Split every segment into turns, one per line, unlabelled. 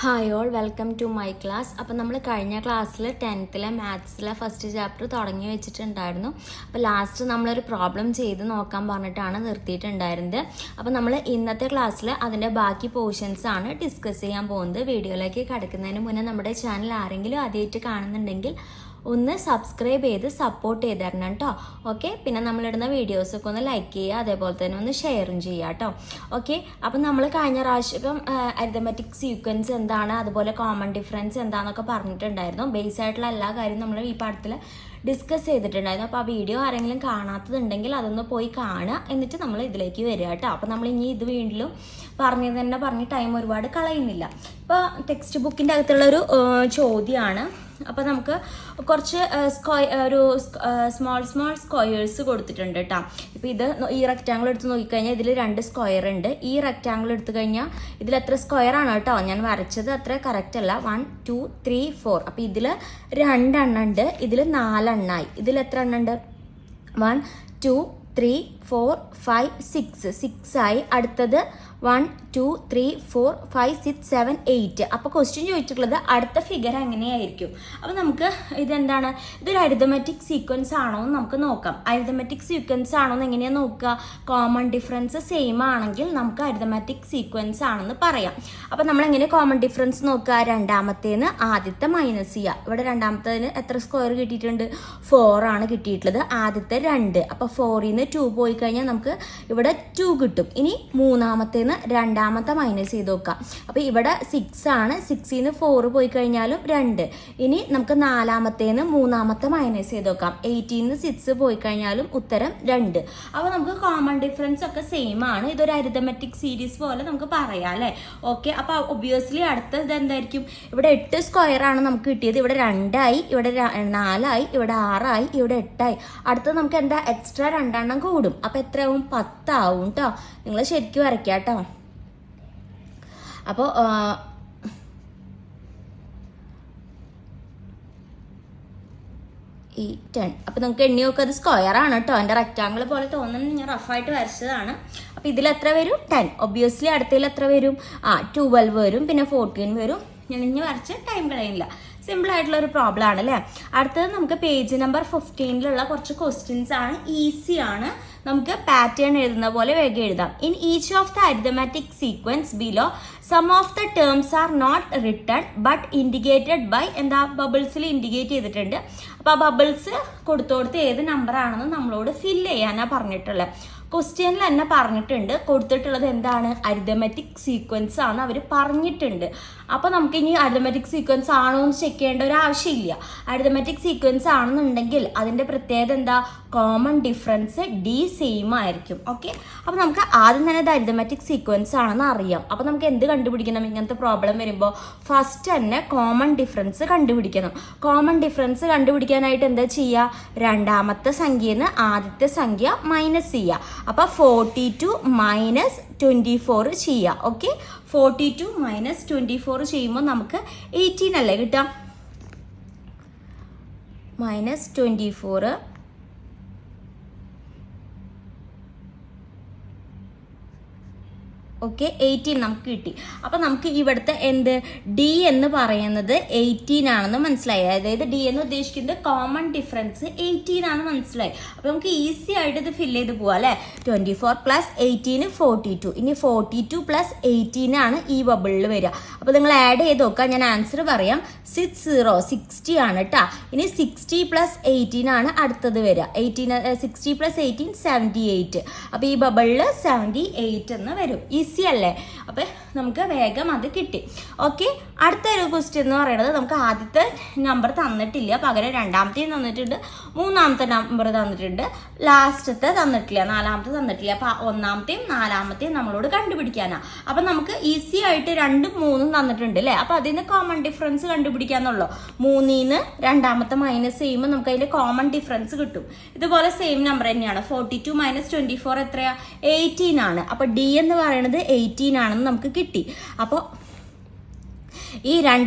Hi all, welcome to my class. അപ്പോൾ നമ്മൾ കഴിഞ്ഞ ക്ലാസ്സിൽ 10th മാത്സിലെ ഫസ്റ്റ് ചാപ്റ്റർ തുടങ്ങി വെച്ചിട്ടുണ്ടായിരുന്നു. അപ്പോൾ ലാസ്റ്റ് നമ്മളൊരു പ്രോബ്ലം ചെയ്ത് നോക്കാൻ പറഞ്ഞിട്ടാണ് നിർത്തിയിട്ടുണ്ടായിരുന്നത്. അപ്പോൾ നമ്മൾ ഇന്നത്തെ ക്ലാസ്സിൽ അതിൻ്റെ ബാക്കി പോർഷൻസ് ആണ് ഡിസ്കസ് ചെയ്യാൻ പോകുന്നത്. വീഡിയോയിലേക്ക് കടക്കുന്നതിന് മുന്നേ നമ്മുടെ ചാനൽ ആരെങ്കിലും ആദ്യമായിട്ട് കാണുന്നുണ്ടെങ്കിൽ ഒന്ന് സബ്സ്ക്രൈബ് ചെയ്ത് സപ്പോർട്ട് ചെയ്ത് തരണം കേട്ടോ. ഓക്കെ, പിന്നെ നമ്മളിടുന്ന വീഡിയോസൊക്കെ ഒന്ന് ലൈക്ക് ചെയ്യുക, അതേപോലെ തന്നെ ഒന്ന് ഷെയറും ചെയ്യുക കേട്ടോ. ഓക്കെ, അപ്പം നമ്മൾ കഴിഞ്ഞ പ്രാവശ്യം അരിതമെറ്റിക് സീക്വൻസ് എന്താണ്, അതുപോലെ കോമൺ ഡിഫറൻസ് എന്താണെന്നൊക്കെ പറഞ്ഞിട്ടുണ്ടായിരുന്നു. ബേസ് ആയിട്ടുള്ള എല്ലാ കാര്യവും നമ്മൾ ഈ പാഠത്തിൽ ഡിസ്കസ് ചെയ്തിട്ടുണ്ടായിരുന്നു. അപ്പോൾ ആ വീഡിയോ ആരെങ്കിലും കാണാത്തതുണ്ടെങ്കിൽ അതൊന്ന് പോയി കാണുക, എന്നിട്ട് നമ്മൾ ഇതിലേക്ക് വരിക കേട്ടോ. അപ്പോൾ നമ്മൾ ഇനി ഇത് വീണ്ടും പറഞ്ഞ് ടൈം ഒരുപാട് കളയുന്നില്ല. ഇപ്പോൾ ടെക്സ്റ്റ് ബുക്കിൻ്റെ അകത്തുള്ളൊരു ചോദ്യമാണ്. അപ്പോൾ നമുക്ക് കുറച്ച് സ്മോൾ സ്ക്വയേഴ്സ് കൊടുത്തിട്ടുണ്ട് കേട്ടോ. ഇപ്പോൾ ഇത് ഈ റെക്റ്റാങ്കിൾ എടുത്ത് നോക്കിക്കഴിഞ്ഞാൽ ഇതിൽ 2 സ്ക്വയർ ഉണ്ട്. ഈ റെക്റ്റാങ്കിൾ എടുത്തു കഴിഞ്ഞാൽ ഇതിൽ എത്ര സ്ക്വയർ ആണ് കേട്ടോ ഞാൻ വരച്ചത്, അത്ര കറക്റ്റ് അല്ല. 1 2 3 4. അപ്പോൾ ഇതിൽ 2 എണ്ണം ഉണ്ട്, ഇതിൽ 4 എണ്ണമായി. ഇതിൽ എത്ര എണ്ണം ഉണ്ട്? 1 2 3 4 5 6 ആയി. അടുത്തത് 1 2 3 4 5 6 7 8. അപ്പോൾ ക്വസ്റ്റ്യൻ ചോദിച്ചിട്ടുള്ളത് അടുത്ത ഫിഗർ എങ്ങനെയായിരിക്കും. അപ്പോൾ നമുക്ക് ഇതെന്താണ്, ഇതൊരു അരിതമെറ്റിക് സീക്വൻസ് ആണോ എന്ന് നമുക്ക് നോക്കാം. അരിതമെറ്റിക് സീക്വൻസ് ആണോ എന്ന് എങ്ങനെയാണ് നോക്കുക? കോമൺ ഡിഫറൻസ് സെയിം ആണെങ്കിൽ നമുക്ക് അരിതമെറ്റിക് സീക്വൻസ് ആണെന്ന് പറയാം. അപ്പോൾ നമ്മൾ എങ്ങനെ കോമൺ ഡിഫറൻസ് നോക്കുക? രണ്ടാമത്തേന്ന് ആദ്യത്തെ മൈനസ് ചെയ്യുക. ഇവിടെ രണ്ടാമത്തേന് എത്ര സ്ക്വയർ കിട്ടിയിട്ടുണ്ട്? 4 ആണ് കിട്ടിയിട്ടുള്ളത്. ആദ്യത്തെ 2. അപ്പോൾ 4ൽ നിന്ന് 2 പോയി കഴിഞ്ഞാൽ നമുക്ക് ഇവിടെ 2 കിട്ടും. ഇനി മൂന്നാമത്തേന്ന് രണ്ടാമത്തെ മൈനസ് ചെയ്ത് നോക്കാം. അപ്പോൾ ഇവിടെ 6 ആണ്. 6ൽ നിന്ന് 4 പോയി കഴിഞ്ഞാലും 2. ഇനി നമുക്ക് നാലാമത്തേന്ന് മൂന്നാമത്തെ മൈനസ് ചെയ്ത് നോക്കാം. 8ൽ നിന്ന് 6 പോയി കഴിഞ്ഞാലും ഉത്തരം 2. അപ്പോൾ നമുക്ക് കോമൺ ഡിഫറൻസ് ഒക്കെ സെയിം ആണ്. ഇതൊരു അരിതമെറ്റിക് സീരീസ് പോലെ നമുക്ക് പറയാം അല്ലേ. ഓക്കെ, അപ്പോൾ ഒബ്വിയസ്ലി അടുത്തത് എന്തായിരിക്കും? ഇവിടെ 8 സ്ക്വയർ ആണ് നമുക്ക് കിട്ടിയത്. ഇവിടെ 2 ആയി, ഇവിടെ 4 ആയി, ഇവിടെ 6 ആയി, ഇവിടെ 8 ആയി. അടുത്തത് നമുക്ക് എന്താ, എക്സ്ട്രാ 2 എണ്ണം കൂടും. അപ്പോൾ എത്രയാവും? 10 ആവും കേട്ടോ. നിങ്ങൾ ശരിക്കും വരയ്ക്കാം കേട്ടോ. അപ്പോൾ ഈ 10. അപ്പോൾ നമുക്ക് എണ്ണി നോക്കുക, അത് സ്ക്വയർ ആണ് കേട്ടോ. എൻ്റെ റെക്റ്റാങ്കിൾ പോലെ തോന്നുന്നത് ഞാൻ റഫായിട്ട് വരച്ചതാണ്. അപ്പോൾ ഇതിൽ എത്ര വരും? 10. ഒബ്വിയസ്ലി അടുത്തതിൽ എത്ര വരും? 12 വരും, പിന്നെ 14 വരും. ഞാൻ ഇനി വരച്ച് ടൈം കളയില്ല. സിമ്പിൾ ആയിട്ടുള്ള ഒരു പ്രോബ്ലം ആണ് അല്ലേ. അടുത്തത് നമുക്ക് പേജ് നമ്പർ 15 കുറച്ച് ക്വസ്റ്റ്യൻസ് ആണ്. ഈസി ആണ്. നമുക്ക് പാറ്റേൺ എഴുതുന്ന പോലെ വേഗം എഴുതാം. In each of the arithmetic sequence below sum of the terms are not written but indicated by എന്താ, ബബിൾസിൽ ഇൻഡിക്കേറ്റ് ചെയ്തിട്ടുണ്ട്. അപ്പോൾ ആ ബബിൾസ് കൊടുത്ത് ഏത് നമ്പർ ആണെന്ന് നമ്മളോട് ഫില്ല് ചെയ്യാനാണ് പറഞ്ഞിട്ടുള്ളത്. ക്വസ്റ്റ്യനിൽ തന്നെ പറഞ്ഞിട്ടുണ്ട്. കൊടുത്തിട്ടുള്ളത് എന്താണ്? അരിതമെറ്റിക് സീക്വൻസ് ആണ് അവർ പറഞ്ഞിട്ടുണ്ട്. അപ്പോൾ നമുക്ക് ഇനി അരിതമെറ്റിക് സീക്വൻസ് ആണോ എന്ന് ചെക്ക് ചെയ്യേണ്ട ഒരു ആവശ്യമില്ല. അരിതമെറ്റിക് സീക്വൻസ് ആണെന്നുണ്ടെങ്കിൽ അതിൻ്റെ പ്രത്യേകത എന്താ? കോമൺ ഡിഫറൻസ് D സെയിം ആയിരിക്കും. ഓക്കെ, അപ്പോൾ നമുക്ക് ആദ്യം തന്നെ ഇത് അരിതമെറ്റിക് സീക്വൻസ് ആണെന്ന് അറിയാം. അപ്പോൾ നമുക്ക് എന്ത് കണ്ടുപിടിക്കണം? ഇങ്ങനത്തെ പ്രോബ്ലം വരുമ്പോൾ ഫസ്റ്റ് തന്നെ കോമൺ ഡിഫറൻസ് കണ്ടുപിടിക്കണം. കോമൺ ഡിഫറൻസ് കണ്ടുപിടിക്കാനായിട്ട് എന്താ ചെയ്യുക? രണ്ടാമത്തെ സംഖ്യയിൽ നിന്ന് ആദ്യത്തെ സംഖ്യ മൈനസ് ചെയ്യുക. അപ്പോൾ 42 മൈനസ് 24 ചെയ്യുക. ഓക്കെ, 42 മൈനസ് 24 ചെയ്യുമ്പോൾ നമുക്ക് 18 അല്ലേ കിട്ടാം. മൈനസ് 24 ഓക്കെ, 18 നമുക്ക് കിട്ടി. അപ്പം നമുക്ക് ഇവിടുത്തെ എന്ത് D എന്ന് പറയുന്നത് 18 ആണെന്ന് മനസ്സിലായി. അതായത് D എന്ന് ഉദ്ദേശിക്കുന്നത് കോമൺ ഡിഫറൻസ് 18 ആണ് മനസ്സിലായി. അപ്പോൾ നമുക്ക് ഈസി ആയിട്ട് ഇത് ഫില്ല് ചെയ്ത് പോവാം അല്ലേ. 24 പ്ലസ് 18 42. ഇനി 42 പ്ലസ് 18 ആണ് ഈ ബബിളിൽ വരിക. അപ്പോൾ നിങ്ങൾ ആഡ് ചെയ്ത് നോക്കുക. ഞാൻ ആൻസർ പറയാം. 60 ആണ് കേട്ടോ. ഇനി 60 പ്ലസ് 18 ആണ് അടുത്തത് വരിക. 60 പ്ലസ് 18 78. അപ്പോൾ ഈ ബബിളിൽ 78 എന്ന് വരും. ഈസി അല്ലേ. അപ്പം നമുക്ക് വേഗം അത് കിട്ടി. ഓക്കെ, അടുത്തൊരു ക്വസ്റ്റ്യൻ എന്ന് പറയുന്നത്, നമുക്ക് ആദ്യത്തെ നമ്പർ തന്നിട്ടില്ല, പകരം രണ്ടാമത്തെയും തന്നിട്ടുണ്ട്, മൂന്നാമത്തെ നമ്പർ തന്നിട്ടുണ്ട്, ലാസ്റ്റത്തെ തന്നിട്ടില്ല, നാലാമത്തെ തന്നിട്ടില്ല. അപ്പം ഒന്നാമത്തെയും നാലാമത്തെയും നമ്മളോട് കണ്ടുപിടിക്കാനാണ്. അപ്പം നമുക്ക് ഈസി ആയിട്ട് 2ഉം 3ഉം തന്നിട്ടുണ്ട് അല്ലേ. അപ്പം അതിൽ നിന്ന് കോമൺ ഡിഫറൻസ് കണ്ടുപിടിക്കാന്നുള്ളൂ. 3ൽ നിന്ന് രണ്ടാമത്തെ മൈനസ് ചെയ്യുമ്പോൾ നമുക്ക് അതിൻ്റെ കോമൺ ഡിഫറൻസ് കിട്ടും. ഇതുപോലെ സെയിം നമ്പർ തന്നെയാണ്. 42 മൈനസ് 24 എത്രയാ? 18 ആണ്. അപ്പോൾ D എന്ന് പറയുന്നത് 18 ആണെന്ന് നമുക്ക് കിട്ടി. അപ്പോൾ ഈ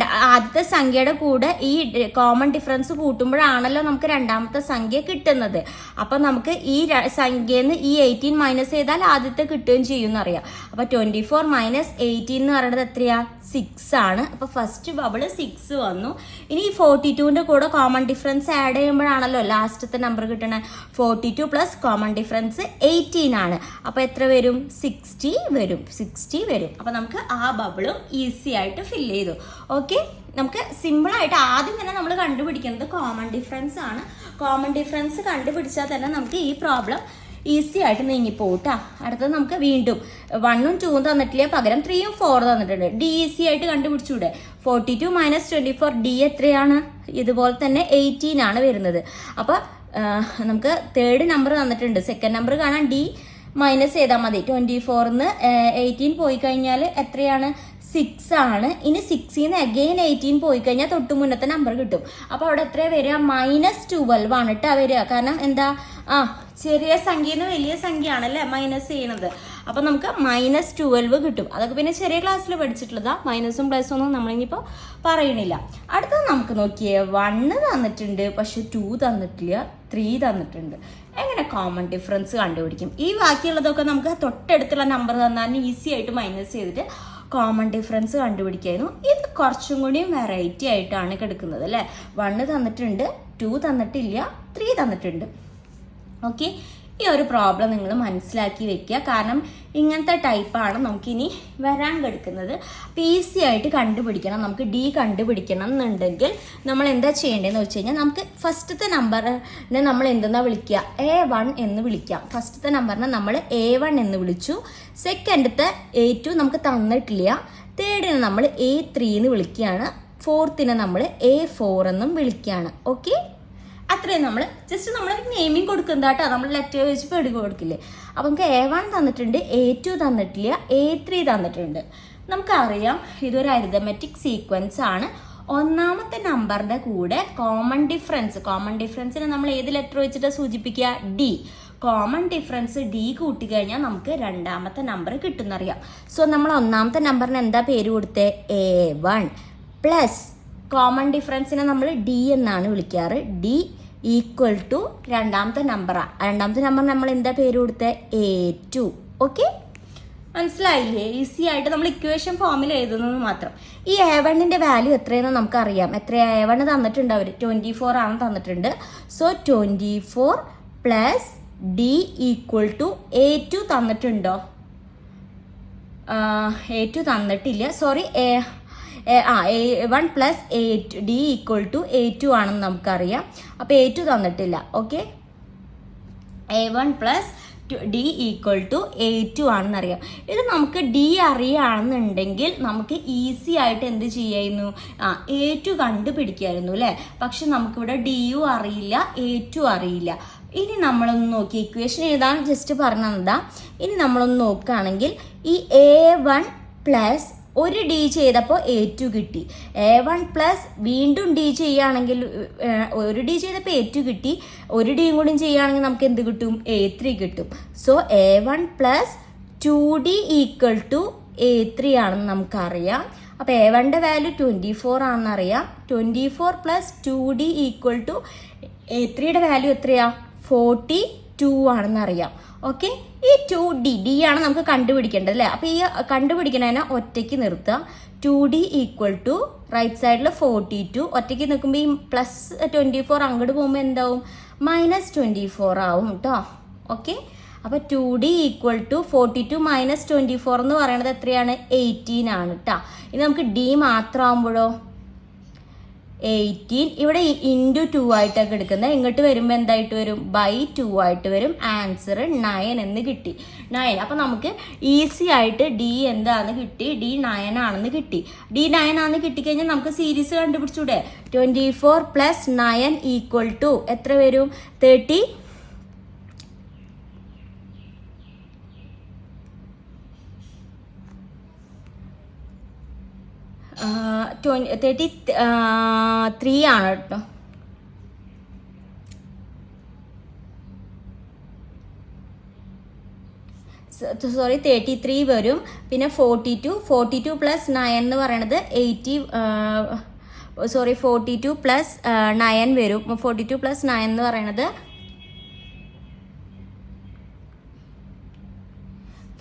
ആദ്യത്തെ സംഖ്യയുടെ കൂടെ ഈ കോമൺ ഡിഫറൻസ് കൂട്ടുമ്പോഴാണല്ലോ നമുക്ക് രണ്ടാമത്തെ സംഖ്യ കിട്ടുന്നത്. അപ്പൊ നമുക്ക് ഈ സംഖ്യയിൽ നിന്ന് ഈ 18 മൈനസ് ചെയ്താൽ ആദ്യത്തെ കിട്ടുകയും ചെയ്യുമെന്ന് അറിയാം. അപ്പൊ 24 മൈനസ് 18 എന്ന് പറയുന്നത് എത്രയാ? 6 ആണ്. അപ്പോൾ ഫസ്റ്റ് ബബിള് 6 വന്നു. ഇനി ഈ 42ൻ്റെ കൂടെ കോമൺ ഡിഫറൻസ് ആഡ് ചെയ്യുമ്പോഴാണല്ലോ ലാസ്റ്റത്തെ നമ്പർ കിട്ടണത്. 42 പ്ലസ് കോമൺ ഡിഫറൻസ് 18 ആണ്. അപ്പോൾ എത്ര വരും? 60 വരും. അപ്പോൾ നമുക്ക് ആ ബബിളും ഈസി ആയിട്ട് ഫില്ല് ചെയ്തു. ഓക്കെ, നമുക്ക് സിമ്പിളായിട്ട് ആദ്യം തന്നെ നമ്മൾ കണ്ടുപിടിക്കുന്നത് കോമൺ ഡിഫറൻസ് ആണ്. കോമൺ ഡിഫറൻസ് കണ്ടുപിടിച്ചാൽ തന്നെ നമുക്ക് ഈ പ്രോബ്ലം ഈസി ആയിട്ട് നീങ്ങിപ്പോട്ടാ. അടുത്തത് നമുക്ക് വീണ്ടും 1ഉം 2ഉം തന്നിട്ടില്ല, പകരം 3ഉം 4 തന്നിട്ടുണ്ട്. ഡി ഈസി ആയിട്ട് കണ്ടുപിടിച്ചൂടെ? 42 - 24 ഡി എത്രയാണ്? ഇതുപോലെ തന്നെ 18 ആണ് വരുന്നത്. അപ്പോൾ നമുക്ക് തേർഡ് നമ്പർ തന്നിട്ടുണ്ട്. സെക്കൻഡ് നമ്പർ കാണാൻ ഡി മൈനസ് ചെയ്താൽ മതി. 24ന്ന് 18 പോയി കഴിഞ്ഞാൽ എത്രയാണ്? 6 ആണ്. ഇനി 6ന്ന് അഗെയിൻ 18 പോയി കഴിഞ്ഞാൽ തൊട്ട് മുന്നത്തെ നമ്പർ കിട്ടും. അപ്പോൾ അവിടെ എത്ര വരിക? -12 ആണ് കേട്ടോ വരിക. കാരണം എന്താ, ചെറിയ സംഖ്യന്ന് വലിയ സംഖ്യ ആണല്ലേ മൈനസ് ചെയ്യണത്. അപ്പം നമുക്ക് -12 കിട്ടും. അതൊക്കെ പിന്നെ ചെറിയ ക്ലാസ്സിൽ പഠിച്ചിട്ടുള്ളതാ. മൈനസും പ്ലസും ഒന്നും നമ്മളിപ്പോൾ പറയണില്ല. അടുത്തത് നമുക്ക് നോക്കിയേ, 1 തന്നിട്ടുണ്ട്, പക്ഷെ 2 തന്നിട്ടില്ല, 3 തന്നിട്ടുണ്ട്. എങ്ങനെ കോമൺ ഡിഫറൻസ് കണ്ടുപിടിക്കും? ഈ ബാക്കിയുള്ളതൊക്കെ നമുക്ക് തൊട്ടടുത്തുള്ള നമ്പർ തന്നാലും ഈസി ആയിട്ട് മൈനസ് ചെയ്തിട്ട് കോമൺ ഡിഫറൻസ് കണ്ടുപിടിക്കായിരുന്നു. ഇത് കുറച്ചും കൂടിയും വെറൈറ്റി ആയിട്ടാണ് കിടക്കുന്നത് അല്ലേ. 1 തന്നിട്ടുണ്ട്, 2 തന്നിട്ടില്ല, 3 തന്നിട്ടുണ്ട്. ഓക്കെ, ഈ ഒരു പ്രോബ്ലം നിങ്ങൾ മനസ്സിലാക്കി വെക്കുക. കാരണം ഇങ്ങനത്തെ ടൈപ്പാണ് നമുക്കിനി വരാൻ കിടക്കുന്നത്. അപ്പോൾ ഈസി ആയിട്ട് കണ്ടുപിടിക്കണം. നമുക്ക് ഡി കണ്ടുപിടിക്കണം എന്നുണ്ടെങ്കിൽ നമ്മൾ എന്താ ചെയ്യേണ്ടതെന്ന് വെച്ച് കഴിഞ്ഞാൽ, നമുക്ക് ഫസ്റ്റത്തെ നമ്പറിനെ നമ്മൾ എന്തെന്നാ വിളിക്കുക? A1 എന്ന് വിളിക്കാം. ഫസ്റ്റത്തെ നമ്പറിനെ നമ്മൾ A1 എന്ന് വിളിച്ചു. സെക്കൻഡത്തെ A2 നമുക്ക് തന്നിട്ടില്ല. തേർഡിനെ നമ്മൾ A3 എന്ന് വിളിക്കുകയാണ്. ഫോർത്തിനെ നമ്മൾ A4 എന്നും വിളിക്കുകയാണ്. ഓക്കെ, അത്രയും നമ്മൾ ജസ്റ്റ് നമ്മൾ നെയിമിങ് കൊടുക്കുന്നതാട്ടോ. നമ്മൾ ലെറ്റർ വെച്ച് പേടി കൊടുക്കില്ലേ. അപ്പം നമുക്ക് A1 തന്നിട്ടുണ്ട്, A2 തന്നിട്ടില്ല, A3 തന്നിട്ടുണ്ട്. നമുക്കറിയാം ഇതൊരു അരിതമെറ്റിക് സീക്വൻസ് ആണ്. ഒന്നാമത്തെ നമ്പറിൻ്റെ കൂടെ കോമൺ ഡിഫറൻസിനെ നമ്മൾ ഏത് ലെറ്റർ വെച്ചിട്ട് സൂചിപ്പിക്കുക? ഡി. കോമൺ ഡിഫറൻസ് ഡി കൂട്ടിക്കഴിഞ്ഞാൽ നമുക്ക് രണ്ടാമത്തെ നമ്പർ കിട്ടുന്നറിയാം. സോ നമ്മൾ ഒന്നാമത്തെ നമ്പറിന് എന്താ പേര് കൊടുത്തേ? A1 പ്ലസ് കോമൺ ഡിഫറൻസിനെ നമ്മൾ ഡി എന്നാണ് വിളിക്കാറ്. ഡി ഈക്വൽ ടു രണ്ടാമത്തെ നമ്പറാണ്. രണ്ടാമത്തെ നമ്പർ നമ്മൾ എന്താ പേര് കൊടുത്തത്? A2. ഓക്കെ, മനസ്സിലായില്ലേ? ഈസി ആയിട്ട് നമ്മൾ ഇക്വേഷൻ ഫോമിൽ എഴുതുന്നത് മാത്രം. ഈ A1ൻ്റെ വാല്യൂ എത്രയാണെന്ന് നമുക്കറിയാം. എത്രയാണ്? A1 തന്നിട്ടുണ്ട്, അവർ 24 ആണ് തന്നിട്ടുണ്ട്. So 24 plus D equal to A2 തന്നിട്ടുണ്ടോ? A2 തന്നിട്ടില്ല, sorry. A1 plus A2 D equal to A2 ആണെന്ന് നമുക്കറിയാം. അപ്പോൾ A2 തന്നിട്ടില്ല. Okay, A1 plus D equal to A2 ആണെന്നറിയാം. ഇത് നമുക്ക് ഡി അറിയുകയാണെന്നുണ്ടെങ്കിൽ നമുക്ക് ഈസി ആയിട്ട് എന്ത് ചെയ്യായിരുന്നു? A2 കണ്ടുപിടിക്കായിരുന്നു അല്ലേ. പക്ഷെ നമുക്കിവിടെ ഡിയും അറിയില്ല, A2 അറിയില്ല. ഇനി നമ്മളൊന്ന് നോക്കി, ഇക്വേഷൻ എഴുതാൻ ജസ്റ്റ് പറഞ്ഞതാ. ഇനി നമ്മളൊന്ന് നോക്കുകയാണെങ്കിൽ ഈ A1 പ്ലസ് ഒരു ഡി ചെയ്തപ്പോൾ A2 കിട്ടി. A1 പ്ലസ് വീണ്ടും ഡി ചെയ്യുകയാണെങ്കിൽ, ഒരു ഡി ചെയ്തപ്പോൾ A2 കിട്ടി, ഒരു ഡിയും കൂടി ചെയ്യുകയാണെങ്കിൽ നമുക്ക് എന്ത് കിട്ടും? A3 കിട്ടും. So A1 plus 2D equal to A3 ആണെന്ന് നമുക്കറിയാം. അപ്പോൾ A1ൻ്റെ വാല്യൂ 24 ആണെന്നറിയാം. 24 പ്ലസ് 2D ഈക്വൽ ടു A3യുടെ വാല്യൂ എത്രയാ? 42 ആണെന്നറിയാം. ഓക്കെ, ഈ 2D ആണ് നമുക്ക് കണ്ടുപിടിക്കേണ്ടത് അല്ലേ. അപ്പോൾ ഈ കണ്ടുപിടിക്കണതിനെ ഒറ്റയ്ക്ക് നിർത്തുക. 2D ഈക്വൽ ടു റൈറ്റ് സൈഡിൽ 42. ഒറ്റയ്ക്ക് നിൽക്കുമ്പോൾ ഈ പ്ലസ് 24 അങ്ങോട്ട് പോകുമ്പോൾ എന്താവും? -24 ആവും കേട്ടോ. ഓക്കെ, അപ്പോൾ 2D ഈക്വൽ ടു 42 - 24 എന്ന് പറയുന്നത് എത്രയാണ്? 18 ആണ് കേട്ടോ. ഇനി നമുക്ക് ഡി മാത്രമാകുമ്പോഴോ 18. ഇവിടെ ഇൻറ്റു 2 ആയിട്ടൊക്കെ എടുക്കുന്നത്. ഇങ്ങോട്ട് വരുമ്പോൾ എന്തായിട്ട് വരും? /2 ആയിട്ട് വരും. ആൻസർ 9 എന്ന് കിട്ടി. 9. അപ്പം നമുക്ക് ഈസി ആയിട്ട് ഡി എന്താണെന്ന് കിട്ടി? ഡി 9 ആണെന്ന് കിട്ടി. ഡി 9 ആണെന്ന് കിട്ടിക്കഴിഞ്ഞാൽ നമുക്ക് സീരീസ് കണ്ടുപിടിച്ചൂടെ? 24 പ്ലസ് 9 ഈക്വൽ ടു എത്ര വരും? 30. 33 ആണ് കേട്ടോ. സോറി 33 വരും. പിന്നെ 42 പ്ലസ് 9 എന്ന് പറയണത് 80. സോറി 42 പ്ലസ് 9 വരും. 42 പ്ലസ് 9 എന്ന് പറയണത്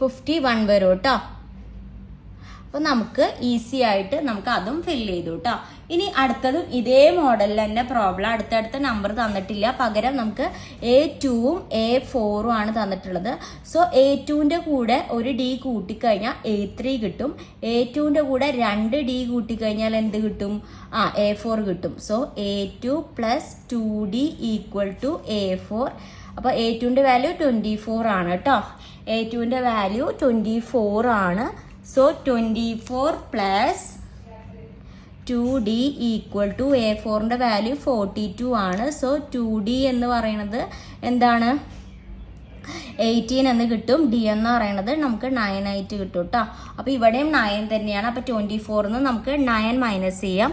51 വരും കേട്ടോ. അപ്പോൾ നമുക്ക് ഈസി ആയിട്ട് നമുക്ക് അതും ഫില്ല് ചെയ്തു കേട്ടോ. ഇനി അടുത്തതും ഇതേ മോഡലിൽ തന്നെ പ്രോബ്ലം, അടുത്തടുത്ത നമ്പർ തന്നിട്ടില്ല, പകരം നമുക്ക് A2ഉം A4ഉം ആണ് തന്നിട്ടുള്ളത്. സോ A2ൻ്റെ കൂടെ ഒരു D കൂട്ടിക്കഴിഞ്ഞാൽ A3 കിട്ടും. A2ൻ്റെ കൂടെ 2 D കൂട്ടിക്കഴിഞ്ഞാൽ എന്ത് കിട്ടും? A4 കിട്ടും. So A2 + 2D = A4. അപ്പോൾ A2ൻ്റെ വാല്യൂ 24 ആണ് കേട്ടോ. A2ൻ്റെ വാല്യൂ 24 ആണ്. സോ 24 + 2D = A4ൻ്റെ വാല്യൂ 42 ആണ്. സോ 2D എന്ന് പറയുന്നത് എന്താണ്? 18 എന്ന് കിട്ടും. D എന്ന് പറയുന്നത് നമുക്ക് 9 ആയിട്ട് കിട്ടും കേട്ടോ. അപ്പോൾ ഇവിടെയും 9 തന്നെയാണ്. അപ്പോൾ 24ന്ന് നമുക്ക് 9 മൈനസ് ചെയ്യാം.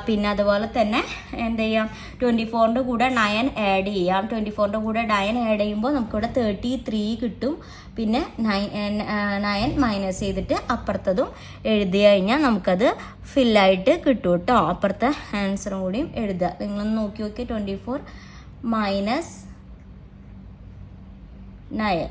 പിന്നെ അതുപോലെ തന്നെ എന്ത് ചെയ്യാം? 24ൻ്റെ കൂടെ 9 ആഡ് ചെയ്യാം. 24ൻ്റെ കൂടെ 9 ആഡ് ചെയ്യുമ്പോൾ നമുക്കിവിടെ 33 കിട്ടും. പിന്നെ 9 മൈനസ് ചെയ്തിട്ട് അപ്പുറത്തതും എഴുതി കഴിഞ്ഞാൽ നമുക്കത് ഫില്ലായിട്ട് കിട്ടും കേട്ടോ. അപ്പുറത്തെ ആൻസറും കൂടിയും എഴുതുക. നിങ്ങളൊന്ന് നോക്കി നോക്കി. 24 മൈനസ് 9.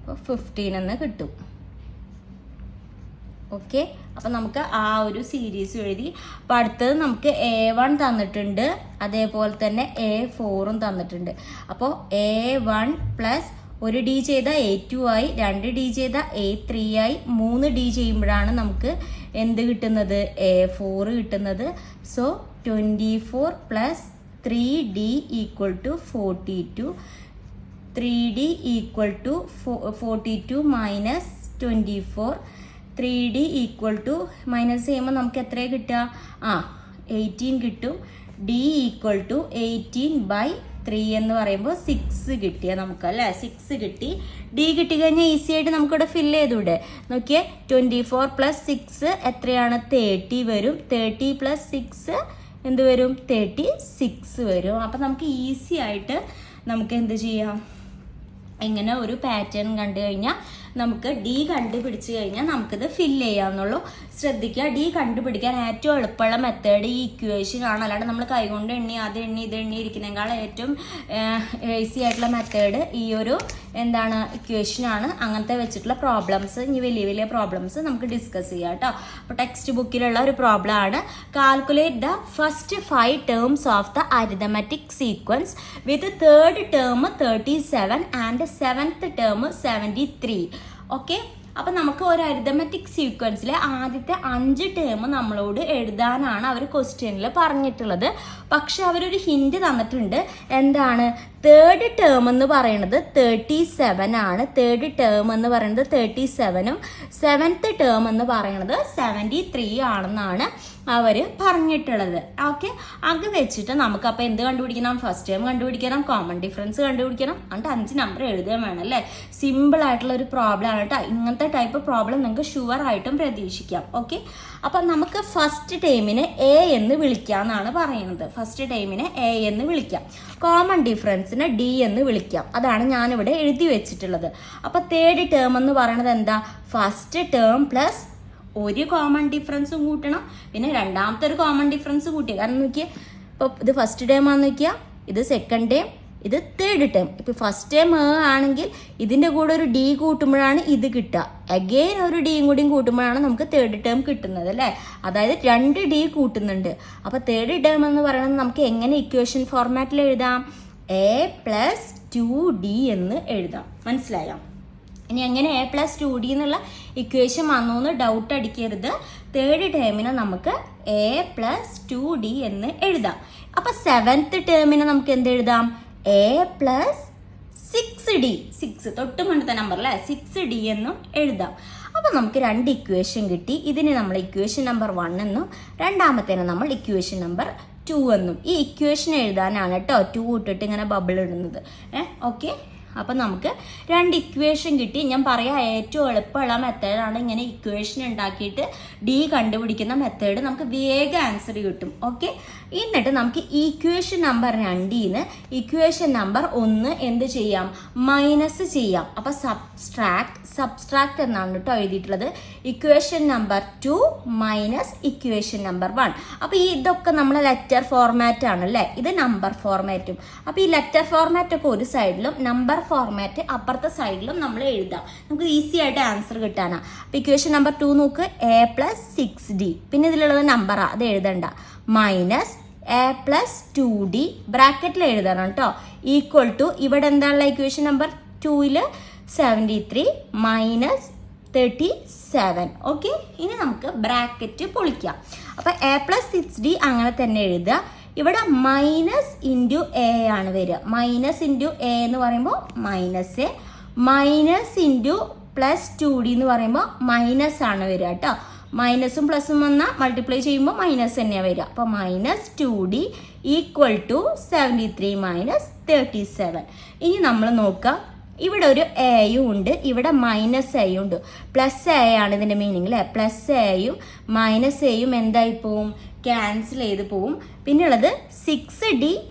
അപ്പോൾ 15 എന്ന് കിട്ടും. ഓക്കെ, അപ്പം നമുക്ക് ആ ഒരു സീരീസ് എഴുതി. അപ്പം അടുത്തത് നമുക്ക് A1 തന്നിട്ടുണ്ട്, അതേപോലെ തന്നെ A4ഉം തന്നിട്ടുണ്ട്. അപ്പോൾ A1 + ഒരു D ചെയ്ത A2 ആയി, 2 D ചെയ്ത A3 ആയി, 3 D ചെയ്യുമ്പോഴാണ് നമുക്ക് എന്ത് കിട്ടുന്നത്? A4 കിട്ടുന്നത്. So 24 + 3D = 42. 3D = 42 minus 24. 3D = minus ചെയ്യുമ്പോൾ നമുക്ക് എത്രയാണ് കിട്ടുക? 18 കിട്ടും. D = 18/3 എന്ന് പറയുമ്പോൾ 6 കിട്ടിയ നമുക്ക് അല്ലേ? 6 കിട്ടി. D കിട്ടിക്കഴിഞ്ഞാൽ ഈസി ആയിട്ട് നമുക്കിവിടെ ഫില്ല് ചെയ്തൂടെ? നോക്കിയേ, 24 + 6 എത്രയാണ്? 30 വരും. 30 + 6 എന്ത് വരും? 36 വരും. അപ്പം നമുക്ക് ഈസി ആയിട്ട് നമുക്ക് എന്ത് ചെയ്യാം? ഇങ്ങനെ ഒരു പാറ്റേൺ കണ്ടു കഴിഞ്ഞാൽ നമുക്ക് D കണ്ടുപിടിച്ച് കഴിഞ്ഞാൽ നമുക്കിത് ഫില്ല് ചെയ്യാവുന്നുള്ളൂ. ശ്രദ്ധിക്കുക, D കണ്ടുപിടിക്കാൻ ഏറ്റവും എളുപ്പമുള്ള മെത്തേഡ് ഈ ഇക്വേഷൻ ആണ്. അല്ലാണ്ട് നമ്മൾ കൈകൊണ്ട് എണ്ണി അത് എണ്ണി ഇത് എണ്ണി ഇരിക്കുന്നതിനേക്കാൾ ഏറ്റവും ഈസി ആയിട്ടുള്ള മെത്തേഡ് ഈ ഒരു എന്താണ് ഇക്വേഷനാണ്. അങ്ങനത്തെ വെച്ചിട്ടുള്ള പ്രോബ്ലംസ്, ഇനി വലിയ വലിയ പ്രോബ്ലംസ് നമുക്ക് ഡിസ്കസ് ചെയ്യാം കേട്ടോ. അപ്പോൾ ടെക്സ്റ്റ് ബുക്കിലുള്ള ഒരു പ്രോബ്ലം ആണ്. Calculate the first 5 terms of the arithmetic sequence with third term 37 and 7th term 73. Okay, അപ്പം നമുക്ക് ഒരു അരിതമെറ്റിക് സീക്വൻസിലെ ആദ്യത്തെ 5 ടേം നമ്മളോട് എഴുതാനാണ് അവർ ക്വസ്റ്റ്യനിൽ പറഞ്ഞിട്ടുള്ളത്. പക്ഷെ അവരൊരു ഹിന്റ് തന്നിട്ടുണ്ട്. എന്താണ്? തേർഡ് ടേം എന്ന് പറയുന്നത് 37 ആണ്. തേർഡ് ടേം എന്ന് പറയുന്നത് 37ഉം 7th ടേം എന്ന് പറയുന്നത് 73 ആണെന്നാണ് അവർ പറഞ്ഞിട്ടുള്ളത്. ഓക്കെ, അത് വെച്ചിട്ട് നമുക്ക് അപ്പോൾ എന്ത് കണ്ടുപിടിക്കണം? ഫസ്റ്റ് ടേം കണ്ടുപിടിക്കണം, കോമൺ ഡിഫറൻസ് കണ്ടുപിടിക്കണം, എന്നിട്ട് 5 നമ്പർ എഴുതാൻ വേണം അല്ലേ? സിമ്പിൾ ആയിട്ടുള്ള ഒരു പ്രോബ്ലം ആണ് കേട്ടോ. ഇങ്ങനത്തെ ടൈപ്പ് പ്രോബ്ലം നിങ്ങൾക്ക് ഷുവർ ആയിട്ടും പ്രതീക്ഷിക്കാം. ഓക്കെ, അപ്പം നമുക്ക് ഫസ്റ്റ് ടേമിനെ A എന്ന് വിളിക്കാമെന്നാണ് പറയുന്നത്. ഫസ്റ്റ് ടേമിനെ A എന്ന് വിളിക്കാം, കോമൺ ഡിഫറൻസിനെ D എന്ന് വിളിക്കാം. അതാണ് ഞാനിവിടെ എഴുതി വെച്ചിട്ടുള്ളത്. അപ്പോൾ തേർഡ് ടേം എന്ന് പറയുന്നത് എന്താ? ഫസ്റ്റ് ടേം പ്ലസ് ഒരു കോമൺ ഡിഫറൻസും കൂട്ടണം, പിന്നെ രണ്ടാമത്തെ ഒരു കോമൺ ഡിഫറൻസ് കൂട്ടിയ. കാരണം നോക്കിയാൽ ഇപ്പോൾ ഇത് ഫസ്റ്റ് ടേം ആണെന്ന് നോക്കിയാൽ, ഇത് സെക്കൻഡ് ടേം, ഇത് തേർഡ് ടേം. ഇപ്പോൾ ഫസ്റ്റ് ടേം ആണെങ്കിൽ ഇതിൻ്റെ കൂടെ ഒരു D കൂട്ടുമ്പോഴാണ് ഇത് കിട്ടുക. അഗെയിൻ ഒരു Dയും കൂടിയും കൂട്ടുമ്പോഴാണ് നമുക്ക് തേർഡ് ടേം കിട്ടുന്നത് അല്ലേ? അതായത് 2 D കൂട്ടുന്നുണ്ട്. അപ്പോൾ തേർഡ് ടേം എന്ന് പറയുന്നത് നമുക്ക് എങ്ങനെ ഇക്വേഷൻ ഫോർമാറ്റിൽ എഴുതാം? A + 2D എന്ന് എഴുതാം. മനസ്സിലായോ? ഇനി എങ്ങനെ A + 2D എന്നുള്ള ഇക്വേഷൻ വന്നു എന്ന് ഡൗട്ട് അടിക്കരുത്. തേർഡ് ടേമിനെ നമുക്ക് A + 2D എന്ന് എഴുതാം. അപ്പോൾ 7th ടേമിനെ നമുക്ക് എന്ത് എഴുതാം? A + 6D. 6 തൊട്ട് മുന്നത്തെ നമ്പർ അല്ലേ? 6D എന്നും എഴുതാം. അപ്പോൾ നമുക്ക് 2 ഇക്വേഷൻ കിട്ടി. ഇതിനെ നമ്മൾ ഇക്വേഷൻ നമ്പർ 1 എന്നും രണ്ടാമത്തേനെ നമ്മൾ ഇക്വേഷൻ നമ്പർ 2 എന്നും. ഈ ഇക്വേഷൻ എഴുതാനാണ് കേട്ടോ 2 ഇട്ടിട്ട് ഇങ്ങനെ ബബിൾ ഇടുന്നത്. ഓക്കെ, അപ്പം നമുക്ക് 2 ഇക്വേഷൻ കിട്ടി. ഞാൻ പറയാം ഏറ്റവും എളുപ്പമുള്ള മെത്തേഡാണ് ഇങ്ങനെ ഇക്വേഷൻ ഉണ്ടാക്കിയിട്ട് ഡി കണ്ടുപിടിക്കുന്ന മെത്തേഡ്. നമുക്ക് വേഗം ആൻസർ കിട്ടും. ഓക്കെ, എന്നിട്ട് നമുക്ക് ഇക്വേഷൻ നമ്പർ 2 ഇക്വേഷൻ നമ്പർ 1 എന്ത് ചെയ്യാം, മൈനസ് ചെയ്യാം. അപ്പം സബ്സ്ട്രാക്ട് എന്നാണ് കേട്ടോ എഴുതിയിട്ടുള്ളത്. Equation number 2 minus equation number 1. അപ്പം ഇതൊക്കെ നമ്മളെ ലെറ്റർ ഫോർമാറ്റ് ആണ് അല്ലേ, ഇത് നമ്പർ ഫോർമാറ്റും. അപ്പം ഈ ലെറ്റർ ഫോർമാറ്റ് ഒക്കെ ഒരു സൈഡിലും നമ്പർ ഫോർമാറ്റ് അപ്പുറത്തെ സൈഡിലും നമ്മൾ എഴുതാം. നമുക്ക് ഈസി ആയിട്ട് ആൻസർ കിട്ടാനാണ്. അപ്പം ഇക്വേഷൻ നമ്പർ 2 നോക്ക്, a + 6d, പിന്നെ ഇതിലുള്ളത് നമ്പറാ, അത് എഴുതണ്ട, മൈനസ് a + 2d ബ്രാക്കറ്റിൽ എഴുതണം കേട്ടോ, ഈക്വൽ ടു ഇവിടെ എന്താണുള്ള ഇക്വേഷൻ നമ്പർ 2 73 മൈനസ് 37. ഓക്കെ, ഇനി നമുക്ക് ബ്രാക്കറ്റ് പൊളിക്കാം. അപ്പം a + 6d അങ്ങനെ തന്നെ എഴുതുക. ഇവിടെ മൈനസ് ഇൻറ്റു എ ആണ് വരിക. മൈനസ് ഇൻറ്റു എ എന്ന് പറയുമ്പോൾ minus A, minus into plus 2d എന്ന് പറയുമ്പോൾ മൈനസ് ആണ് വരിക കേട്ടോ. മൈനസും പ്ലസും വന്നാൽ മൾട്ടിപ്ലൈ ചെയ്യുമ്പോൾ മൈനസ് തന്നെയാണ് വരിക. അപ്പോൾ minus 2d equal to 73 minus 37. ഇനി നമ്മൾ നോക്കാം, ഇവിടെ ഒരു എയും ഉണ്ട്, ഇവിടെ മൈനസ് എയും ഉണ്ട്. പ്ലസ് എ ആണ് ഇതിൻ്റെ മീനിങ് അല്ലേ. പ്ലസ് എയും മൈനസ് എയും എന്തായി പോവും, ക്യാൻസൽ ചെയ്ത് പോവും. പിന്നെ ഉള്ളത് 6d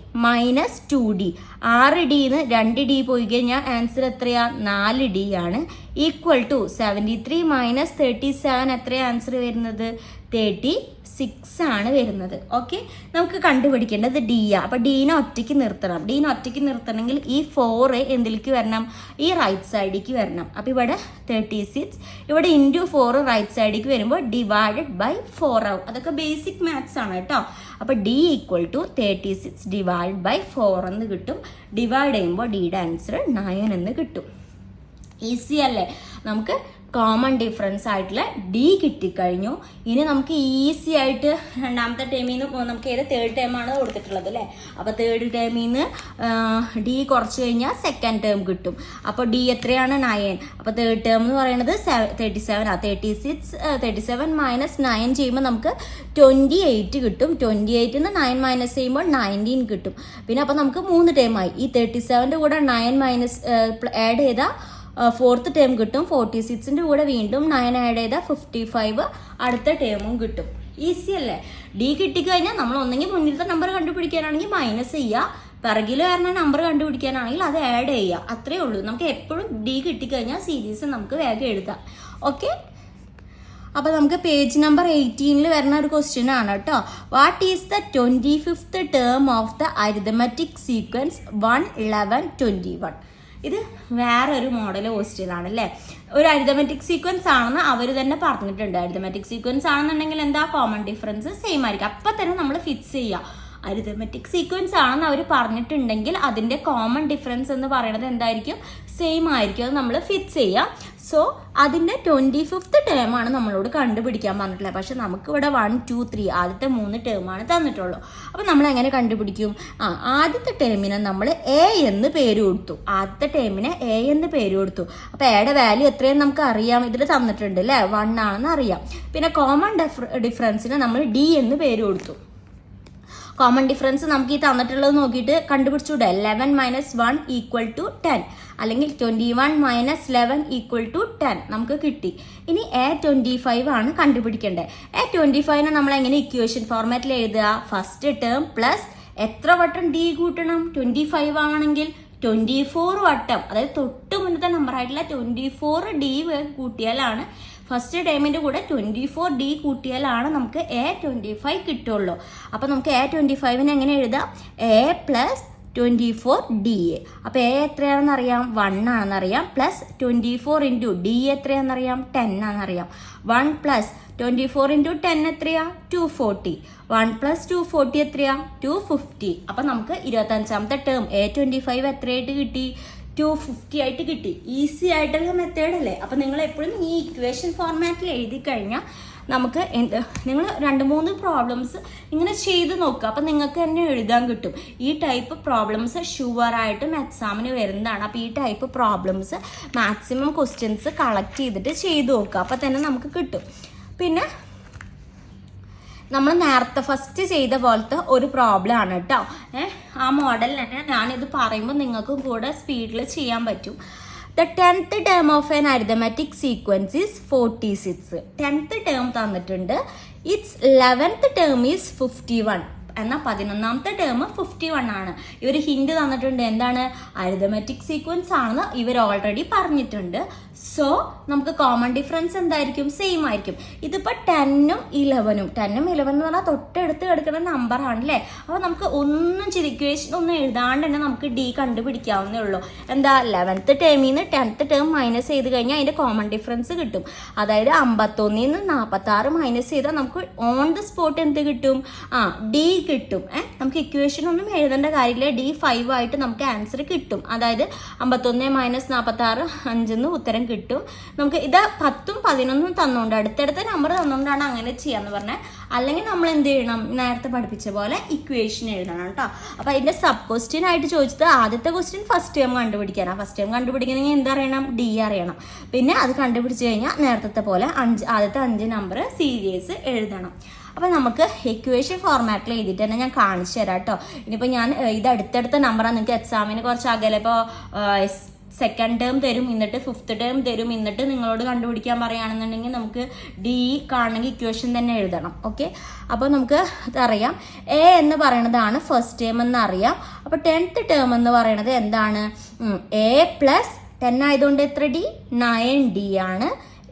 മൈനസ് 2d. 6dന്ന് 2d പോയി കഴിഞ്ഞാൽ ആൻസർ എത്രയാ, 4d ആണ്. ഈക്വൽ ടു 73 മൈനസ് 37 എത്രയാണ് ആൻസർ വരുന്നത്, 36 ആണ് വരുന്നത്. ഓക്കെ, നമുക്ക് കണ്ടുപിടിക്കേണ്ടത് ഡി ആ. അപ്പം ഡീനെ ഒറ്റയ്ക്ക് നിർത്തണം. ഡീനെ ഒറ്റയ്ക്ക് നിർത്തണമെങ്കിൽ ഈ 4 എന്തിലേക്ക് വരണം, ഈ റൈറ്റ് സൈഡിലേക്ക് വരണം. അപ്പം ഇവിടെ 36, ഇവിടെ ഇൻറ്റു 4 റൈറ്റ് സൈഡിലേക്ക് വരുമ്പോൾ ഡിവൈഡഡ് ബൈ 4 ആവും. അതൊക്കെ ബേസിക് മാത്സ് ആണ് കേട്ടോ. അപ്പം D equal to 36 divide by 4 എന്ന് കിട്ടും. ഡിവൈഡ് ചെയ്യുമ്പോൾ ഡിയുടെ ആൻസർ 9 എന്ന് കിട്ടും. ഈസി അല്ലേ. നമുക്ക് കോമൺ ഡിഫറൻസ് ആയിട്ടുള്ള ഡി കിട്ടിക്കഴിഞ്ഞു. ഇനി നമുക്ക് ഈസി ആയിട്ട് രണ്ടാമത്തെ ടേമിൽ നിന്ന് നമുക്ക് ഏത് തേർഡ് ടേമാണ് കൊടുത്തിട്ടുള്ളത് അല്ലേ. അപ്പോൾ തേർഡ് ടേമിൽ നിന്ന് ഡി കുറച്ച് കഴിഞ്ഞാൽ സെക്കൻഡ് ടേം കിട്ടും. അപ്പോൾ ഡി എത്രയാണ്, 9. അപ്പോൾ തേർഡ് ടേം എന്ന് പറയുന്നത് 37 ആണ്. 37 മൈനസ് 9 ചെയ്യുമ്പോൾ നമുക്ക് 28 കിട്ടും. 28ന്ന് 9 മൈനസ് ചെയ്യുമ്പോൾ 19 കിട്ടും. പിന്നെ അപ്പോൾ നമുക്ക് 3 ടേമായി. ഈ 37ൻ്റെ കൂടെ 9 മൈനസ് ആഡ് ചെയ്താൽ 4th ടേം കിട്ടും. 46ൻ്റെ കൂടെ വീണ്ടും 9 ആഡ് ചെയ്താൽ 55 അടുത്ത ടേമും കിട്ടും. ഈസി അല്ലേ. ഡി കിട്ടിക്കഴിഞ്ഞാൽ നമ്മൾ ഒന്നെങ്കിൽ മുന്നിലത്തെ നമ്പർ കണ്ടുപിടിക്കാനാണെങ്കിൽ മൈനസ് ചെയ്യുക, പിറകിൽ വരുന്ന നമ്പർ കണ്ടുപിടിക്കാനാണെങ്കിൽ അത് ആഡ് ചെയ്യുക. അത്രേ ഉള്ളൂ. നമുക്ക് എപ്പോഴും ഡി കിട്ടിക്കഴിഞ്ഞാൽ സീരീസ് നമുക്ക് വേഗം എഴുതാം. ഓക്കെ, അപ്പോൾ നമുക്ക് പേജ് നമ്പർ 18 വരുന്ന ഒരു ക്വസ്റ്റ്യൻ ആണ് കേട്ടോ. What is the 25th term of the arithmetic sequence 1, 11, 21? ഇത് വേറൊരു മോഡൽ ക്വസ്റ്റ്യൻ ആണ് അല്ലേ. ഒരു അരിതമെറ്റിക് സീക്വൻസ് ആണെന്ന് അവർ തന്നെ പറഞ്ഞിട്ടുണ്ട്. അരിതമെറ്റിക് സീക്വൻസ് ആണെന്നുണ്ടെങ്കിൽ എന്താ, കോമൺ ഡിഫറൻസ് സെയിം ആയിരിക്കും. അപ്പം തന്നെ നമ്മൾ ഫിക്സ് ചെയ്യുക. അരിതമെറ്റിക് സീക്വൻസ് ആണെന്ന് അവർ പറഞ്ഞിട്ടുണ്ടെങ്കിൽ അതിൻ്റെ കോമൺ ഡിഫറൻസ് എന്ന് പറയുന്നത് എന്തായിരിക്കും, സെയിം ആയിരിക്കും. അത് നമ്മൾ ഫിക്സ് ചെയ്യുക. സോ അതിൻ്റെ 25th ടേമാണ് നമ്മളോട് കണ്ടുപിടിക്കാൻ പറഞ്ഞിട്ടുള്ളത്. പക്ഷെ നമുക്കിവിടെ 1, 2, 3 ആദ്യത്തെ 3 ടേമാണ് തന്നിട്ടുള്ളൂ. അപ്പം നമ്മൾ എങ്ങനെ കണ്ടുപിടിക്കും? ആദ്യത്തെ ടേമിനെ നമ്മൾ എ എന്ന് പേര് കൊടുത്തു. ആദ്യത്തെ ടേമിനെ എ എന്ന് പേര് കൊടുത്തു. അപ്പോൾ എയുടെ വാല്യൂ എത്രയെന്ന് നമുക്ക് അറിയാം, ഇതിൽ തന്നിട്ടുണ്ട് അല്ലേ, 1 ആണെന്ന് അറിയാം. പിന്നെ കോമൺ ഡിഫറൻസിന് നമ്മൾ ഡി എന്ന് പേര് കൊടുത്തു. കോമൺ ഡിഫറൻസ് നമുക്ക് ഈ തന്നിട്ടുള്ളത് നോക്കിയിട്ട് കണ്ടുപിടിച്ചൂടെ. 11 മൈനസ് 1 ഈക്വൽ ടു 10, അല്ലെങ്കിൽ 21 മൈനസ് 11 ഈക്വൽ ടു 10 നമുക്ക് കിട്ടി. ഇനി A25 ആണ് കണ്ടുപിടിക്കേണ്ടത്. A25നെ നമ്മൾ എങ്ങനെ ഇക്വേഷൻ ഫോർമാറ്റിൽ എഴുതുക, ഫസ്റ്റ് ടേം പ്ലസ് എത്ര വട്ടം ഡി കൂട്ടണം, 25 ആണെങ്കിൽ 24 വട്ടം, അതായത് തൊട്ട് മുന്നത്തെ നമ്പർ ആയിട്ടുള്ള 24 ഡി കൂട്ടിയാലാണ്, ഫസ്റ്റ് ടേമിൻ്റെ കൂടെ 24 ഡി കൂട്ടിയാലാണ് നമുക്ക് A25 കിട്ടുള്ളൂ. അപ്പോൾ നമുക്ക് A25നെ എങ്ങനെ എഴുതാം, A പ്ലസ് 24 ഡി എ. അപ്പോൾ എ എത്രയാണെന്ന് അറിയാം, 1 ആണെന്നറിയാം. പ്ലസ് 24 ഇൻറ്റു ഡി എത്രയാണെന്നറിയാം, 10 ആണെന്നറിയാം. 1 പ്ലസ് 24 ഇൻറ്റു 10 എത്രയാ, 240. 1 പ്ലസ് 240 എത്രയാ, 250. അപ്പം നമുക്ക് 25ാമത്തെ ടേം A25 എത്രയായിട്ട് കിട്ടി, 250 ആയിട്ട് കിട്ടി. ഈസി ആയിട്ടുള്ള മെത്തേഡ് അല്ലേ. അപ്പം നിങ്ങൾ എപ്പോഴും ഈ ഇക്വേഷൻ ഫോർമാറ്റിൽ എഴുതി കഴിഞ്ഞാൽ നമുക്ക് നിങ്ങൾ 2-3 പ്രോബ്ലംസ് ഇങ്ങനെ ചെയ്ത് നോക്കുക. അപ്പം നിങ്ങൾക്ക് തന്നെ എഴുതാൻ കിട്ടും. ഈ ടൈപ്പ് പ്രോബ്ലംസ് ഷുവറായിട്ടും എക്സാമിന് വരുന്നതാണ്. അപ്പോൾ ഈ type problems maximum questions collect ചെയ്തിട്ട് ചെയ്ത് നോക്കുക. അപ്പോൾ തന്നെ നമുക്ക് കിട്ടും. പിന്നെ നമ്മൾ നേരത്തെ ഫസ്റ്റ് ചെയ്ത പോലത്തെ ഒരു പ്രോബ്ലം ആണ് കേട്ടോ. ആ മോഡൽ തന്നെ ഞാനിത് പറയുമ്പോൾ നിങ്ങൾക്കും കൂടെ സ്പീഡിൽ ചെയ്യാൻ പറ്റും. The 10th term of an arithmetic sequence is 46. 10th term തന്നിട്ടുണ്ട്. Its 11th term is 51. എന്നാൽ 11ാമത്തെ ടേം 51 ആണ്. ഇവർ ഹിന്റ് തന്നിട്ടുണ്ട്, എന്താണ് അരിതമെറ്റിക് സീക്വൻസ് ആണെന്ന് ഇവർ ഓൾറെഡി പറഞ്ഞിട്ടുണ്ട്. സോ നമുക്ക് കോമൺ ഡിഫറൻസ് എന്തായിരിക്കും? സെയിം ആയിരിക്കും. ഇതിപ്പോൾ 10ഉം 11ഉം 10ഉം 11 എന്ന് പറഞ്ഞാൽ തൊട്ടടുത്ത് കിടക്കുന്ന നമ്പർ ആണല്ലേ. അപ്പോൾ നമുക്ക് ഒന്നും ഇക്വേഷൻ ഒന്നും എഴുതാണ്ട് തന്നെ നമുക്ക് ഡി കണ്ടുപിടിക്കാവുന്നേ ഉള്ളൂ. എന്താ 11th ടേമിൽ നിന്ന് 10th ടേം മൈനസ് ചെയ്ത് കഴിഞ്ഞാൽ അതിൻ്റെ കോമൺ ഡിഫറൻസ് കിട്ടും. അതായത് 51ൽ നിന്ന് 46 മൈനസ് ചെയ്താൽ നമുക്ക് ഓൺ ദ സ്പോട്ട് എന്ത് കിട്ടും? ഡി കിട്ടും. നമുക്ക് ഇക്വേഷൻ ഒന്നും എഴുതേണ്ട കാര്യമില്ല, D5 ആയിട്ട് നമുക്ക് ആൻസർ കിട്ടും. അതായത് 51 മൈനസ് 46 5 ഉത്തരം കിട്ടും. നമുക്ക് ഇത് 10ഉം 11ഉം തന്നുകൊണ്ട് അടുത്തടുത്ത നമ്പർ തന്നുകൊണ്ടാണ് അങ്ങനെ ചെയ്യാന്ന് പറഞ്ഞത്. അല്ലെങ്കിൽ നമ്മൾ എന്ത് ചെയ്യണം? നേരത്തെ പഠിപ്പിച്ച പോലെ ഇക്വേഷൻ എഴുതണം കേട്ടോ. അപ്പോൾ അതിന്റെ സബ് ക്വസ്റ്റ്യൻ ആയിട്ട് ചോദിച്ചത് ആദ്യത്തെ ക്വസ്റ്റ്യൻ ഫസ്റ്റ് ടേം കണ്ടുപിടിക്കാനാണ്. ഫസ്റ്റ് ടേം കണ്ടുപിടിക്കണമെങ്കിൽ എന്തറിയണം? ഡി അറിയണം. പിന്നെ അത് കണ്ടുപിടിച്ച് കഴിഞ്ഞാൽ നേരത്തെ പോലെ ആദ്യത്തെ 5 നമ്പർ സീരീസ് എഴുതണം. അപ്പോൾ നമുക്ക് ഇക്വേഷൻ ഫോർമാറ്റിൽ എഴുതിയിട്ട് തന്നെ ഞാൻ കാണിച്ചു തരാം കേട്ടോ. ഇനിയിപ്പോൾ ഞാൻ ഇത് അടുത്തടുത്ത നമ്പറാണ്. നിങ്ങൾക്ക് എക്സാമിന് കുറച്ച് അകലെ ഇപ്പോൾ സെക്കൻഡ് ടേം തരും, എന്നിട്ട് 5th ടേം തരും, എന്നിട്ട് നിങ്ങളോട് കണ്ടുപിടിക്കാൻ പറയുകയാണെന്നുണ്ടെങ്കിൽ നമുക്ക് ഡി കാണണമെങ്കിൽ ഇക്വേഷൻ തന്നെ എഴുതണം. ഓക്കെ, അപ്പോൾ നമുക്ക് അറിയാം എ എന്ന് പറയുന്നതാണ് ഫസ്റ്റ് ടേം എന്ന് അറിയാം. അപ്പോൾ 10th ടേം എന്ന് പറയുന്നത് എന്താണ്? എ പ്ലസ് 10 ആയതുകൊണ്ട് എത്ര ഡി? 9D ആണ്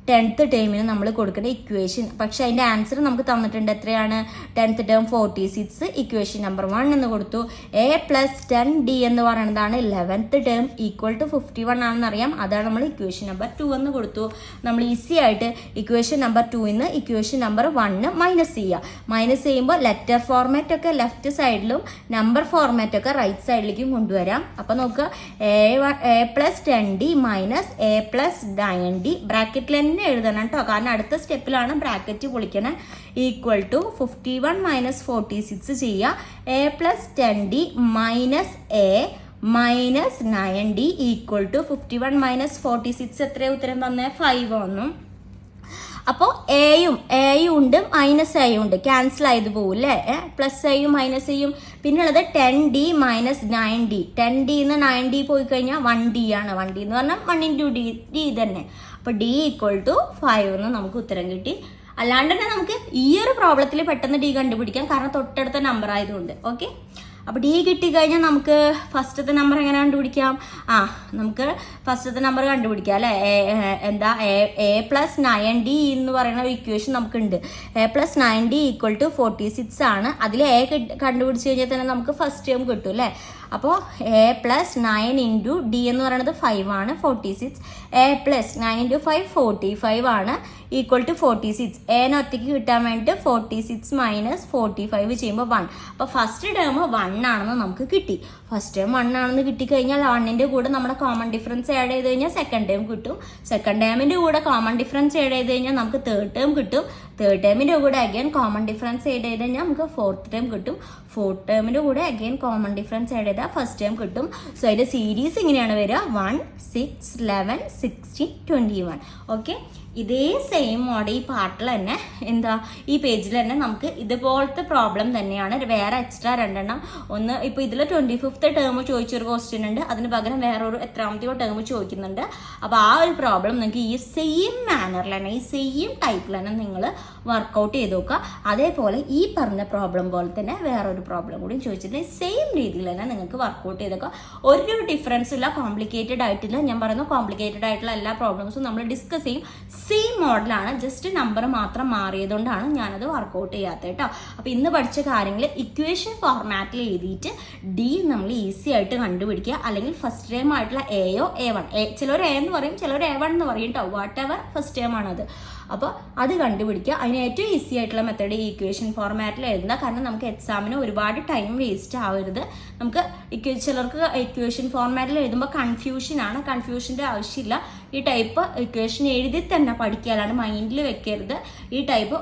10th ടേമിന് നമ്മൾ കൊടുക്കുന്ന ഇക്വേഷൻ. പക്ഷെ അതിൻ്റെ ആൻസർ നമുക്ക് തന്നിട്ടുണ്ട്. എത്രയാണ്? 10th ടേം 46, ഇക്വേഷൻ നമ്പർ 1 എന്ന് കൊടുത്തു. എ പ്ലസ് 10D എന്ന് പറയുന്നതാണ് 11th ടേം ഈക്വൽ ടു 51 ആണെന്ന് അറിയാം. അതാണ് നമ്മൾ ഇക്വേഷൻ നമ്പർ 2 എന്ന് കൊടുത്തു. നമ്മൾ ഈസി ആയിട്ട് ഇക്വേഷൻ നമ്പർ 2 നിന്ന് ഇക്വേഷൻ നമ്പർ 1 മൈനസ് ചെയ്യുക. മൈനസ് ചെയ്യുമ്പോൾ ലെറ്റർ ഫോർമാറ്റ് ഒക്കെ ലെഫ്റ്റ് സൈഡിലും നമ്പർ ഫോർമാറ്റ് ഒക്കെ റൈറ്റ് സൈഡിലേക്കും കൊണ്ടുവരാം. അപ്പോൾ നോക്കുക, A plus 10D minus A plus 9D ബ്രാക്കറ്റിൽ എഴുതണം കേട്ടോ, കാരണം അടുത്ത സ്റ്റെപ്പിലാണ് ബ്രാക്കറ്റ് പൊളിക്കണം. ഈക്വൽ ടു 51 മൈനസ് 46 ചെയ്യുക. A plus 10D minus A minus 9D equal to 51 minus 46 എത്രയാണ് ഉത്തരം തന്നെ? 5 വന്നു. അപ്പോൾ എയും ഉണ്ട് മൈനസ് എയും ഉണ്ട്, ക്യാൻസൽ ആയത് പോകും അല്ലേ. പ്ലസ് എയും മൈനസ് എയും. പിന്നെ ഉള്ളത് 10D മൈനസ് 9D. 10D നിന്ന് 9D പോയി കഴിഞ്ഞാൽ 1D ആണ്. 1D എന്ന് പറഞ്ഞാൽ 1 into D തന്നെ. അപ്പോൾ D ഈക്വൽ ടു 5 എന്ന് നമുക്ക് ഉത്തരം കിട്ടി. അല്ലാണ്ട് തന്നെ നമുക്ക് ഈ ഒരു പ്രോബ്ലത്തിൽ പെട്ടെന്ന് D കണ്ടുപിടിക്കാം, കാരണം തൊട്ടടുത്ത നമ്പർ ആയതുകൊണ്ട്. ഓക്കെ, അപ്പോൾ ഡി കിട്ടിക്കഴിഞ്ഞാൽ നമുക്ക് ഫസ്റ്റത്തെ നമ്പർ എങ്ങനെ കണ്ടുപിടിക്കാം? നമുക്ക് ഫസ്റ്റത്തെ നമ്പർ കണ്ടുപിടിക്കാം അല്ലേ. എന്താ എ പ്ലസ് 9D എന്ന് പറയുന്ന ഒരു ഇക്വേഷൻ നമുക്കുണ്ട്. A plus 9D equal to 46 ആണ്. അതിൽ എ കണ്ടുപിടിച്ച് കഴിഞ്ഞാൽ തന്നെ നമുക്ക് ഫസ്റ്റ് ടേം കിട്ടും അല്ലേ. അപ്പോൾ എ പ്ലസ് 9 ഇൻറ്റു ഡി എന്ന് പറയുന്നത് 5 ആണ്, 46. എ പ്ലസ് 9 ഇൻറ്റു 5 45 ആണ്, ഈക്വൽ ടു 46. എന് ഒറ്റയ്ക്ക് കിട്ടാൻ വേണ്ടിയിട്ട് 46 മൈനസ് 45 ചെയ്യുമ്പോൾ 1. അപ്പോൾ ഫസ്റ്റ് ടേം 1 ആണെന്ന് നമുക്ക് കിട്ടി. ഫസ്റ്റ് ടേം 1 ആണെന്ന് കിട്ടിക്കഴിഞ്ഞാൽ 1ൻ്റെ കൂടെ നമ്മുടെ കോമൺ ഡിഫറൻസ് ആഡ് ചെയ്ത് കഴിഞ്ഞാൽ സെക്കൻഡ് ടേം കിട്ടും. സെക്കൻഡ് ടേമിൻ്റെ കൂടെ കോമൺ ഡിഫറൻസ് ആഡ് ചെയ്ത് കഴിഞ്ഞാൽ നമുക്ക് തേർഡ് ടേം കിട്ടും. തേർഡ് ടേമിൻ്റെ കൂടെ അഗൈൻ കോമൺ ഡിഫറൻസ് ആഡ് ചെയ്ത് കഴിഞ്ഞാൽ നമുക്ക് ഫോർത്ത് ടേം കിട്ടും. ഫോർത്ത് ടേമിൻ്റെ കൂടെ അഗൈൻ കോമൺ ഡിഫറൻസ് ആഡ് ചെയ്താൽ ഫസ്റ്റ് ടേം കിട്ടും. സോ അതിൻ്റെ സീരീസ് ഇങ്ങനെയാണ് വരിക: 1, 6, 11, 16, 21. ഓക്കെ, ഇതേ സെയിം മോഡൽ ഈ പാർട്ടിൽ തന്നെ എന്താ ഈ പേജിൽ തന്നെ നമുക്ക് ഇതുപോലത്തെ പ്രോബ്ലം തന്നെയാണ്. വേറെ എക്സ്ട്രാ 2 എണ്ണം. ഒന്ന് ഇപ്പോൾ ഇതിൽ 25th ടേം ചോദിച്ചൊരു ക്വസ്റ്റ്യൻ ഉണ്ട്, അതിന് പകരം വേറൊരു എത്രാമത്തെയോ ടേം ചോദിക്കുന്നുണ്ട്. അപ്പോൾ ആ ഒരു പ്രോബ്ലം നിങ്ങൾക്ക് ഈ സെയിം മാനറിൽ തന്നെ ഈ സെയിം ടൈപ്പിൽ തന്നെ നിങ്ങൾ വർക്കൗട്ട് ചെയ്ത് നോക്കുക. അതേപോലെ ഈ പറഞ്ഞ പ്രോബ്ലം പോലെ തന്നെ വേറൊരു പ്രോബ്ലം കൂടി ചോദിച്ചിട്ട് സെയിം രീതിയിൽ തന്നെ നിങ്ങൾക്ക് വർക്കൗട്ട് ചെയ്ത് നോക്കുക. ഒരു ഡിഫറൻസ് ഇല്ല, കോംപ്ലിക്കേറ്റഡ് ആയിട്ടില്ല. ഞാൻ പറയുന്നു കോംപ്ലിക്കേറ്റഡ് ആയിട്ടുള്ള എല്ലാ പ്രോബ്ലംസും നമ്മൾ ഡിസ്കസ് ചെയ്യും. സെയിം മോഡലാണ്, ജസ്റ്റ് നമ്പർ മാത്രം മാറിയതുകൊണ്ടാണ് ഞാനത് വർക്കൗട്ട് ചെയ്യാത്തത് കേട്ടോ. അപ്പോൾ ഇന്ന് പഠിച്ച കാര്യങ്ങൾ ഇക്വേഷൻ ഫോർമാറ്റിൽ എഴുതിയിട്ട് ഡി നമ്മൾ ഈസി ആയിട്ട് കണ്ടുപിടിക്കുക. അല്ലെങ്കിൽ ഫസ്റ്റ് ടേം ആയിട്ടുള്ള എയോ A1, ചിലർ എ എന്ന് പറയും, ചിലർ A1 എന്ന് പറയും കേട്ടോ. വാട്ട് എവർ ഫസ്റ്റ് ടേം ആണത്. അപ്പോൾ അത് കണ്ടുപിടിക്കുക. അതിന് ഏറ്റവും ഈസി ആയിട്ടുള്ള മെത്തേഡ് ഈ ഇക്വേഷൻ ഫോർമാറ്റിൽ എഴുതുക. കാരണം നമുക്ക് എക്സാമിന് ഒരുപാട് ടൈം വേസ്റ്റ് ആവരുത്. നമുക്ക് ചിലർക്ക് ഇക്വേഷൻ ഫോർമാറ്റിൽ എഴുതുമ്പോൾ കൺഫ്യൂഷനാണ്. കൺഫ്യൂഷൻ്റെ ആവശ്യമില്ല. ഈ ടൈപ്പ് ഇക്വേഷൻ എഴുതി തന്നെ പഠിക്കാനാണ്, മൈൻഡിൽ വെക്കരുത്. ഈ ടൈപ്പ്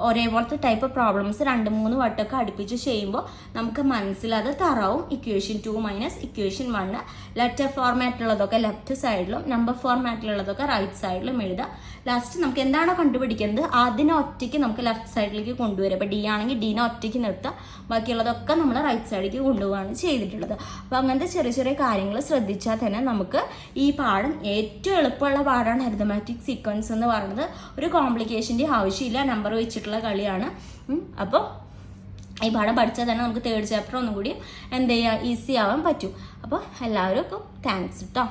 ഒരേപോലത്തെ ടൈപ്പ് പ്രോബ്ലംസ് 2-3 വട്ടമൊക്കെ അടുപ്പിച്ച് ചെയ്യുമ്പോൾ നമുക്ക് മനസ്സിലാതെ തറാവും. ഇക്വേഷൻ 2 മൈനസ് ഇക്വേഷൻ 1 ലെറ്റർ ഫോർമാറ്റിലുള്ളതൊക്കെ ലെഫ്റ്റ് സൈഡിലും നമ്പർ ഫോർമാറ്റിലുള്ളതൊക്കെ റൈറ്റ് സൈഡിലും എഴുതുക. ലാസ്റ്റ് നമുക്ക് എന്താണോ കണ്ടുപിടിക്കുന്നത് അതിനെ ഒറ്റയ്ക്ക് നമുക്ക് ലെഫ്റ്റ് സൈഡിലേക്ക് കൊണ്ടുവരിക. അപ്പോൾ ഡി ആണെങ്കിൽ ഡീനെ ഒറ്റയ്ക്ക് നിർത്തുക, ബാക്കിയുള്ളതൊക്കെ നമ്മൾ റൈറ്റ് സൈഡിലേക്ക് കൊണ്ടുപോവുകയാണ് ചെയ്തിട്ടുള്ളത്. അപ്പോൾ അങ്ങനത്തെ ചെറിയ ചെറിയ കാര്യങ്ങൾ ശ്രദ്ധിച്ചാൽ തന്നെ നമുക്ക് ഈ പാഠം ഏറ്റവും എളുപ്പമുള്ള പാഠമാണ് അരിത്തമാറ്റിക് സീക്വൻസ് എന്ന് പറയുന്നത്. ഒരു കോംപ്ലിക്കേഷൻ്റെ ആവശ്യമില്ല, നമ്പർ വെച്ചിട്ടുള്ള കളിയാണ്. അപ്പോൾ ഈ പാഠം പഠിച്ചാൽ തന്നെ നമുക്ക് 3rd ചാപ്റ്റർ ഒന്നും കൂടി എന്ത് ചെയ്യുക, ഈസി ആവാൻ പറ്റും. അപ്പോൾ എല്ലാവർക്കും താങ്ക്സ് കേട്ടോ.